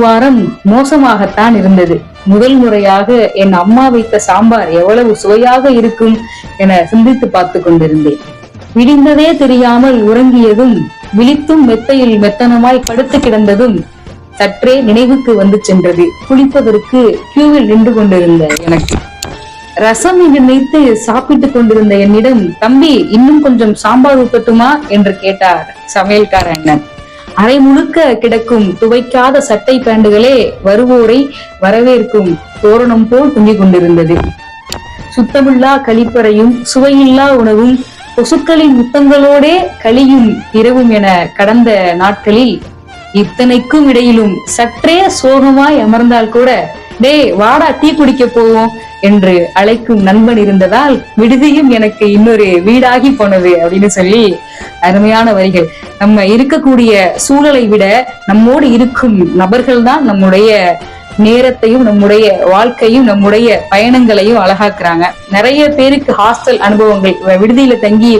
வாரம் மோசமாகத்தான் இருந்தது. முதல் முறையாக என் அம்மா வைத்த சாம்பார் எவ்வளவு சுவையாக இருக்கும் என சிந்தித்து பார்த்து கொண்டிருந்தேன். விடிந்ததே தெரியாமல் உறங்கியதும், விழித்தும் மெத்தையில் மெத்தனமாய் படுத்து கிடந்ததும் சற்றே நினைவுக்கு வந்து சென்றது. குளிப்பதற்கு கியூவில் நின்று கொண்டிருந்த எனக்கு. ரசம் என்று நினைத்து சாப்பிட்டுக் கொண்டிருந்த என்னிடம், தம்பி இன்னும் கொஞ்சம் சாம்பார் ஊத்தட்டுமா என்று கேட்டார் சமையல்கார அண்ணன். அரை முழுக்க கிடக்கும் துவைக்காத சட்டை பேண்டுகளே வருவோரை வரவேற்கும் தோரணம் போல் துங்கிக் கொண்டிருந்தது. சுத்தமில்லா கழிப்பறையும் சுவையில்லா உணவும் கொசுக்களின் முத்தங்களோடே கழியும் இரவும் என கடந்த நாட்களில் இத்தனைக்கும் இடையிலும் சற்றே சோகமாய் அமர்ந்தால் கூட, டே வாடா டீ குடிக்க போவோம் என்று அழைக்கும் நண்பன் இருந்ததால் விடுதியும் எனக்கு இன்னொரு வீடாகி போனது அப்படின்னு சொல்லி அருமையான வரிகள். நம்ம இருக்கக்கூடிய சூழலை விட நம்மோடு இருக்கும் நபர்கள் தான் நம்முடைய நேரத்தையும் நம்முடைய வாழ்க்கையும் நம்முடைய பயணங்களையும் அழகாக்குறாங்க. நிறைய பேருக்கு ஹாஸ்டல் அனுபவங்கள், விடுதியில தங்கி